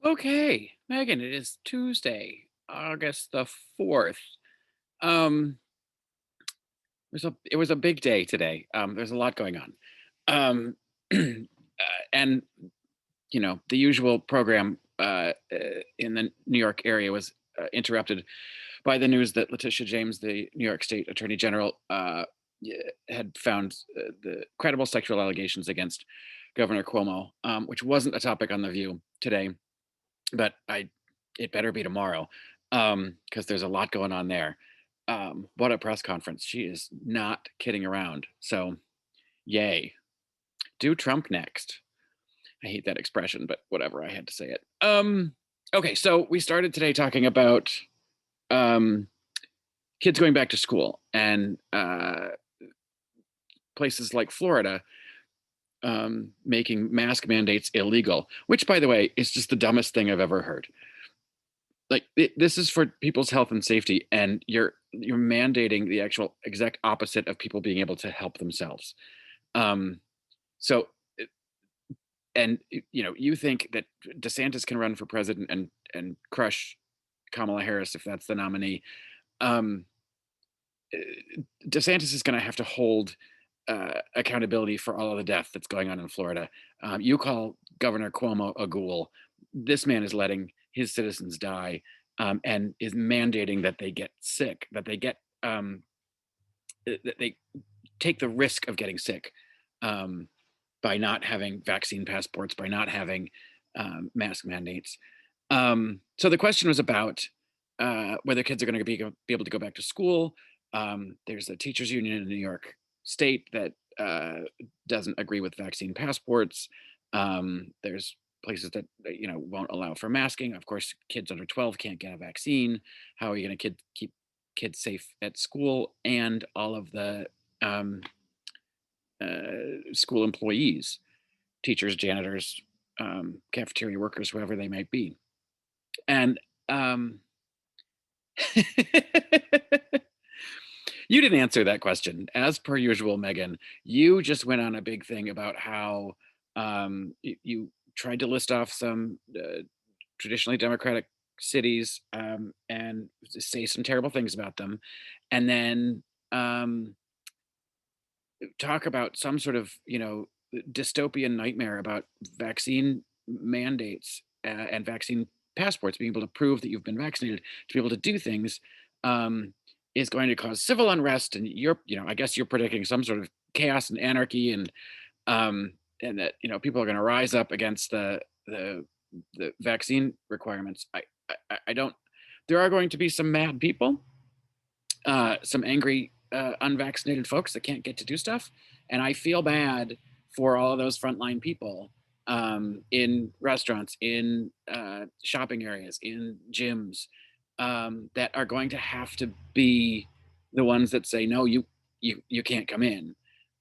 Okay, Megan, it is Tuesday, August the 4th. Um, it was a big day today. There's a lot going on. Um, and the usual program in the New York area was interrupted by the news that Letitia James, the New York State Attorney General, had found the credible sexual allegations against Governor Cuomo, which wasn't a topic on the View today, but it better be tomorrow, because there's a lot going on there. What a press conference. She is not kidding around. So, yay. Do Trump next. I hate that expression, but whatever, I had to say it. Okay, so we started today talking about um kids going back to school and places like Florida making mask mandates illegal, which, by the way, is just the dumbest thing I've ever heard. Like, this is for people's health and safety, and you're mandating the actual exact opposite of people being able to help themselves. um so and you think that DeSantis can run for president and crush Kamala Harris if that's the nominee. um DeSantis is going to have to hold accountability for all of the death that's going on in Florida. You call Governor Cuomo a ghoul. This man is letting his citizens die, and is mandating that they get sick, that they take the risk of getting sick, um, by not having vaccine passports, by not having mask mandates. So the question was about whether kids are going to be able to go back to school. There's a teachers union in New York State that doesn't agree with vaccine passports. There's places that won't allow for masking. Of course, kids under 12 can't get a vaccine. How are you going to keep kids safe at school, and all of the um, school employees, teachers, janitors, cafeteria workers, whoever they might be? And um, you didn't answer that question. As per usual, Megan, you just went on a big thing about how you tried to list off some traditionally Democratic cities, and say some terrible things about them. And then um, talk about some sort of, dystopian nightmare about vaccine mandates, and vaccine passports, being able to prove that you've been vaccinated to be able to do things, um, is going to cause civil unrest. And I guess you're predicting some sort of chaos and anarchy, and that people are going to rise up against the vaccine requirements. I don't. There are going to be some mad people, some angry unvaccinated folks that can't get to do stuff, and I feel bad for all of those frontline people, in restaurants, in shopping areas, in gyms, that are going to have to be the ones that say no, you can't come in.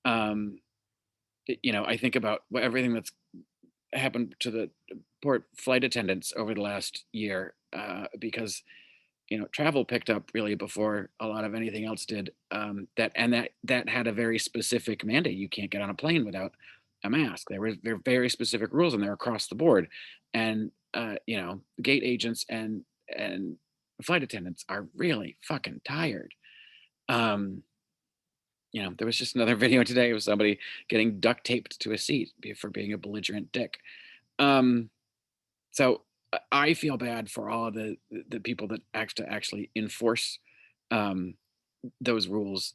um, I think about everything that's happened to the port flight attendants over the last year, because travel picked up really before a lot of anything else did. That had a very specific mandate. You can't get on a plane without a mask. There were very specific rules, and they're across the board. And gate agents and flight attendants are really fucking tired. Um, there was just another video today of somebody getting duct taped to a seat for being a belligerent dick. Um, so I feel bad for all of the people that actually enforce um, those rules,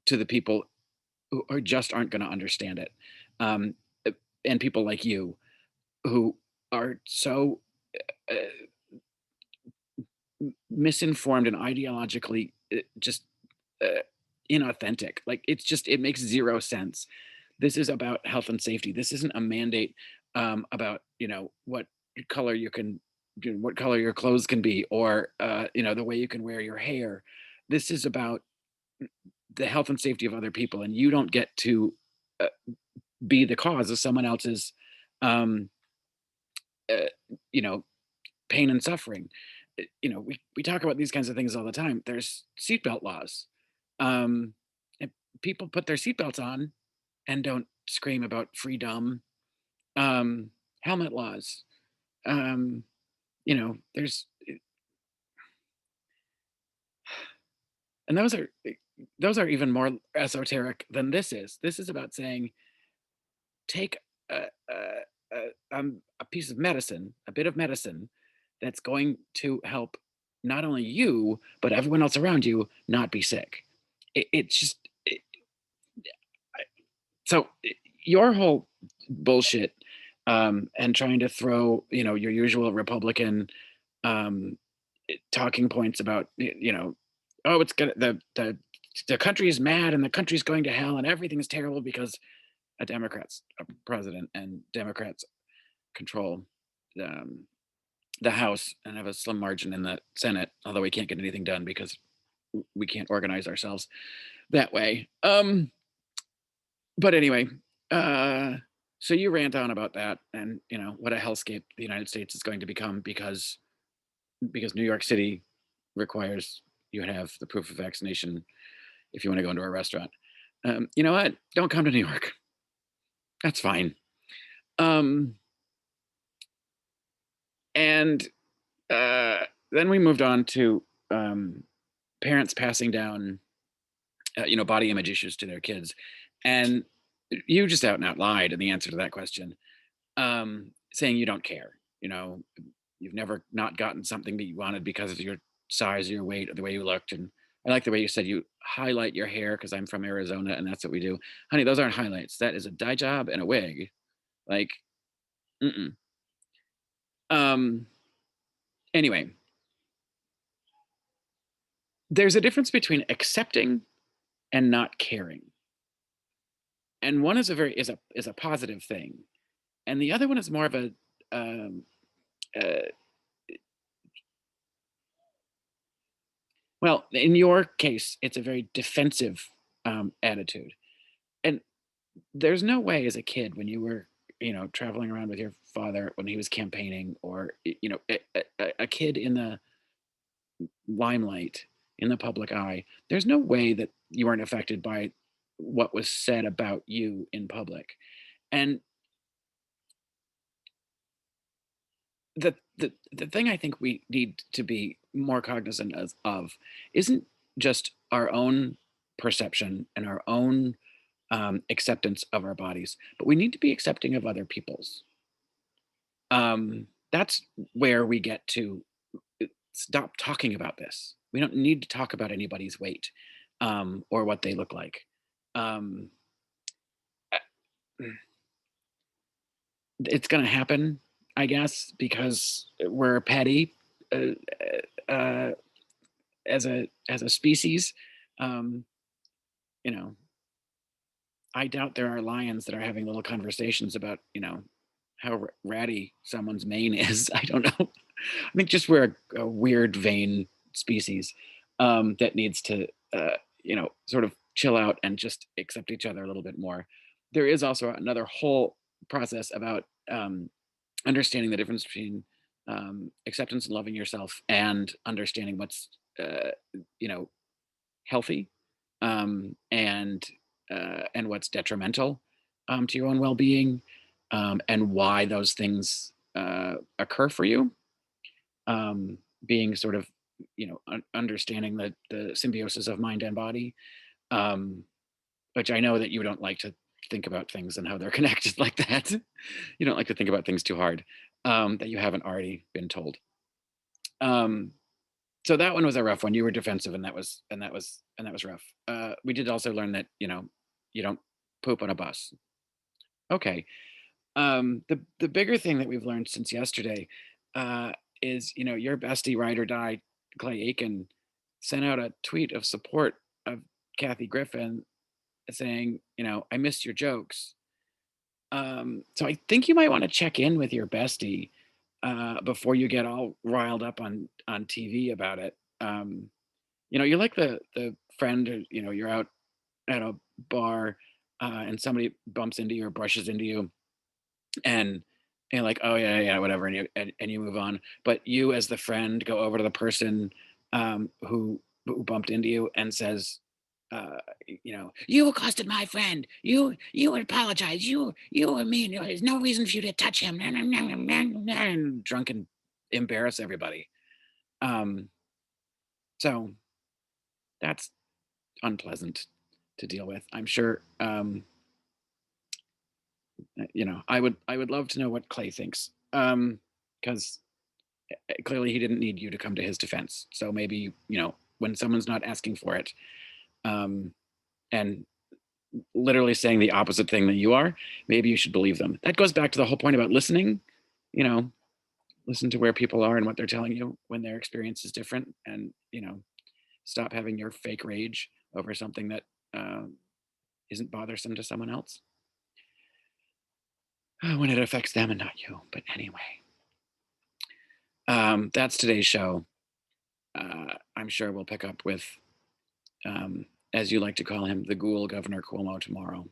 to the people who just aren't going to understand it, um, uh, and people like you who are so uh, misinformed and ideologically just uh, inauthentic. Like, it makes zero sense. This is about health and safety. This isn't a mandate about color you can what color your clothes can be, or the way you can wear your hair. This is about the health and safety of other people, and you don't get to uh, be the cause of someone else's um, uh, you know pain and suffering. We talk about these kinds of things all the time. There's seatbelt laws. um, and people put their seatbelts on and don't scream about freedom. Helmet laws. um, there's and those are even more esoteric than this is. This is about saying, take a piece of medicine, a bit of medicine that's going to help not only you, but everyone else around you not be sick. It's just so your whole bullshit, and trying to throw, your usual Republican, um, talking points about, oh, it's gonna the country is mad and the country's going to hell and everything's terrible because a Democrat's a president and Democrats control um, the House and have a slim margin in the Senate, although we can't get anything done because we can't organize ourselves that way. But anyway, uh, so you rant on about that and what a hellscape the United States is going to become because New York City requires you have the proof of vaccination if you want to go into a restaurant. You know what? Don't come to New York. That's fine. Um, and then we moved on to parents passing down, body image issues to their kids, and you just out and out lied in the answer to that question, saying you don't care. You've never not gotten something that you wanted because of your size, or your weight, or the way you looked. And I like the way you said you highlight your hair because I'm from Arizona and that's what we do. Honey, those aren't highlights. That is a dye job and a wig. Like, mm-mm. Um, anyway, there's a difference between accepting and not caring. And one is a positive thing, and the other one is more of a um, uh, well, in your case, it's a very defensive attitude. And there's no way as a kid when you were, traveling around with your father when he was campaigning, or a kid in the limelight, in the public eye, there's no way that you weren't affected by what was said about you in public. And the thing I think we need to be more cognizant of isn't just our own perception and our own acceptance of our bodies, but we need to be accepting of other people's. That's where we get to stop talking about this. We don't need to talk about anybody's weight, or what they look like. Um, uh, it's going to happen, I guess, because we're petty, uh, uh, as a species. Um, you know, I doubt there are lions that are having little conversations about how ratty someone's mane is. I don't know. I think just we're a weird vein species, that needs to sort of chill out and just accept each other a little bit more. There is also another whole process about understanding the difference between acceptance and loving yourself and understanding what's uh, you know healthy, and what's detrimental, to your own well-being, and why those things occur for you, being sort of understanding the symbiosis of mind and body, um, which I know that you don't like to think about things and how they're connected like that. You don't like to think about things too hard, that you haven't already been told. um, so that one was a rough one. You were defensive, and that was rough. We did also learn that you don't poop on a bus. Okay. The bigger thing that we've learned since yesterday, uh, is your bestie ride or die Clay Aiken sent out a tweet of support of Kathy Griffin, saying, I missed your jokes. So I think you might want to check in with your bestie, before you get all riled up on TV about it. You're like the friend, you're out at a bar, and somebody bumps into you or brushes into you, and like, oh yeah, yeah, whatever, and you move on. But you, as the friend, go over to the person, who bumped into you and says, you accosted my friend. You would apologize. You were mean. There's no reason for you to touch him. And drunk and embarrass everybody. Um, so that's unpleasant to deal with. I'm sure. I would love to know what Clay thinks. Because clearly he didn't need you to come to his defense. So maybe when someone's not asking for it, um, and literally saying the opposite thing that you are, maybe you should believe them. That goes back to the whole point about listening. You know, listen to where people are and what they're telling you when their experience is different, and stop having your fake rage over something that isn't bothersome to someone else when it affects them and not you. But anyway, that's today's show. I'm sure we'll pick up with, as you like to call him, the ghoul Governor Cuomo tomorrow.